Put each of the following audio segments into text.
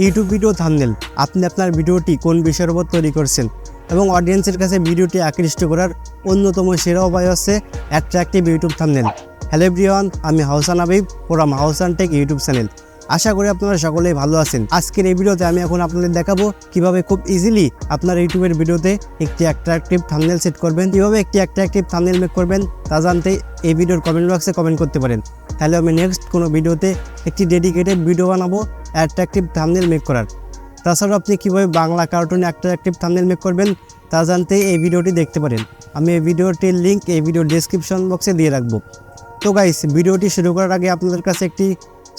YouTube video thumbnail. আপনি আপনার ভিডিওটি কোন বিষয়ের উপর তৈরি করছেন এবং অডিয়েন্সের কাছে ভিডিওটি আকৃষ্ট করার অন্যতম সেরা উপায় হচ্ছে attractive YouTube thumbnail. Hello everyone, আমি Ahasan Habib from Ahasan tech YouTube channel. আশা করি আপনারা সকলেই ভালো আছেন। আজকের এই ভিডিওতে আমি এখন আপনাদের দেখাবো কিভাবে খুব ইজিলি আপনার ইউটিউবের ভিডিওতে একটি অ্যাট্রাকটিভ থাম্বনেল সেট করবেন, কিভাবে একটি অ্যাট্রাকটিভ থাম্বনেল মেক করবেন তা জানতে এই ভিডিওর কমেন্ট বক্সে কমেন্ট করতে পারেন। তাহলে আমি নেক্সট কোনো ভিডিওতে একটি ডেডিকেটেড ভিডিও বানাবো অ্যাট্রাকটিভ থাম্বনেল মেক করার। তাছাড়াও আপনি কীভাবে বাংলা কার্টুনে অ্যাট্রাকটিভ থাম্বনেল মেক করবেন তা জানতে এই ভিডিওটি দেখতে পারেন। আমি এই ভিডিওটির লিঙ্ক এই ভিডিওর ডেসক্রিপশন বক্সে দিয়ে রাখবো। তো গাইস, ভিডিওটি শুরু করার আগে আপনাদের কাছে একটি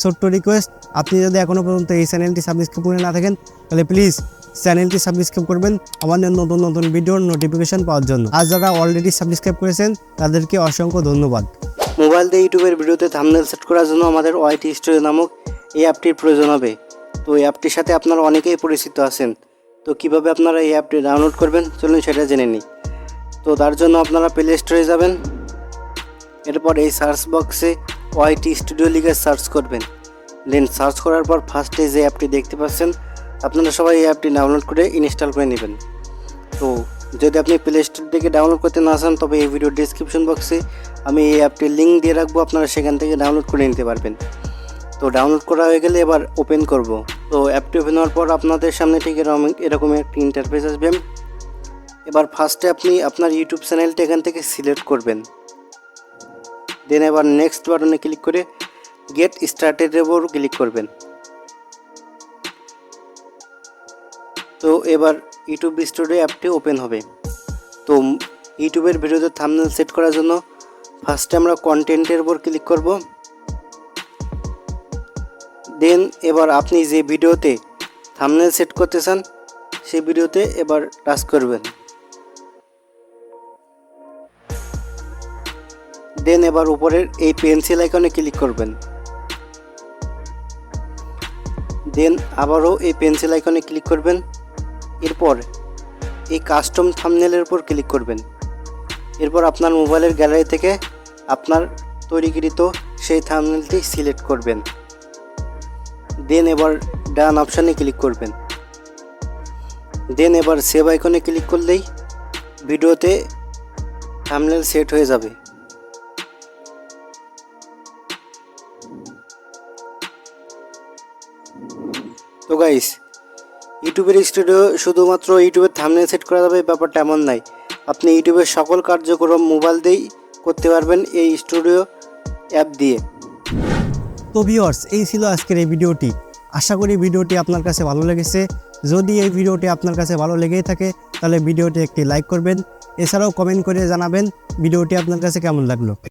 ছোট্ট রিকোয়েস্ট, আপনি যদি এখনও পর্যন্ত এই চ্যানেলটি সাবস্ক্রাইব করে না থাকেন তাহলে প্লিজ চ্যানেলটি সাবস্ক্রাইব করবেন আমাদের নতুন নতুন ভিডিওর নোটিফিকেশন পাওয়ার জন্য। আর যারা অলরেডি সাবস্ক্রাইব করেছেন তাদেরকে অসংখ্য ধন্যবাদ। মোবাইল দিয়ে ইউটিউবের ভিডিওতে থাম্বনেল সেট করার জন্য আমাদের 𝐸 নামক এই অ্যাপটির প্রয়োজন হবে। তো এই অ্যাপটির সাথে আপনারা অনেকেই পরিচিত আছেন। তো কিভাবে আপনারা এই অ্যাপটি ডাউনলোড করবেন চলুন সেটা জেনে নিই। তো তার জন্য আপনারা প্লে স্টোরে যাবেন, এরপর এই সার্চ বক্সে 𝐸 লিখে সার্চ করবেন। দেন সার্চ করার পর ফার্স্টে যে অ্যাপটি দেখতে পাচ্ছেন আপনারা সবাই এই অ্যাপটি ডাউনলোড করে ইনস্টল করে নেবেন। তো যদি আপনি প্লে স্টোর থেকে ডাউনলোড করতে না চান তবে এই ভিডিও ডিসক্রিপশন বক্সে আমি এই অ্যাপটির লিঙ্ক দিয়ে রাখবো, আপনারা সেখান থেকে ডাউনলোড করে নিতে পারবেন। তো ডাউনলোড করা হয়ে গেলে এবার ওপেন করব। তো অ্যাপটি ওপেন হওয়ার পর আপনাদের সামনে ঠিক এরকম একটি ইন্টারফেস আসবে। এবার ফার্স্টে আপনি আপনার ইউটিউব চ্যানেলটা এখান থেকে সিলেক্ট করবেন। দেন এবার নেক্সট বাটনে ক্লিক করে গেট স্টার্টেডের উপর ক্লিক করবেন। তো এবার ইউটিউব স্টুডিও অ্যাপটি ওপেন হবে। তো ইউটিউবের ভিডিওতে থাম্বনেল সেট করার জন্য ফার্স্টে আমরা কন্টেন্টের উপর ক্লিক করব। দেন এবার আপনি যে ভিডিওতে থাম্বনেল সেট করতে চান সেই ভিডিওতে এবার টাচ করবেন। দেন এবার উপরের এই পেন্সিল আইকনে ক্লিক করবেন। দেন আবারও এই পেন্সিল আইকনে ক্লিক করবেন। এরপর এই কাস্টম থাম্বনেলের উপর ক্লিক করবেন। এরপর আপনার মোবাইলের গ্যালারি থেকে আপনার তৈরিকৃত সেই থাম্বনেলটি সিলেক্ট করবেন। দেন এবার ডান অপশানে ক্লিক করবেন। দেন এবার সেভ আইকনে ক্লিক করলেই ভিডিওতে থাম্বনেল সেট হয়ে যাবে। তো গাইস, ইউটিউবের স্টুডিও শুধুমাত্র ইউটিউবের থাম্বনেল সেট করা যাবে ব্যাপারটা এমন নাই, আপনি ইউটিউবের সকল কার্যক্রম মোবাইল দিয়েই করতে পারবেন এই স্টুডিও অ্যাপ দিয়ে। তো ভিউয়ার্স, এই ছিল আজকের এই ভিডিওটি। আশা করি ভিডিওটি আপনার কাছে ভালো লেগেছে। যদি এই ভিডিওটি আপনার কাছে ভালো লেগেই থাকে তাহলে ভিডিওটি একটি লাইক করবেন। এছাড়াও কমেন্ট করে জানাবেন ভিডিওটি আপনার কাছে কেমন লাগলো।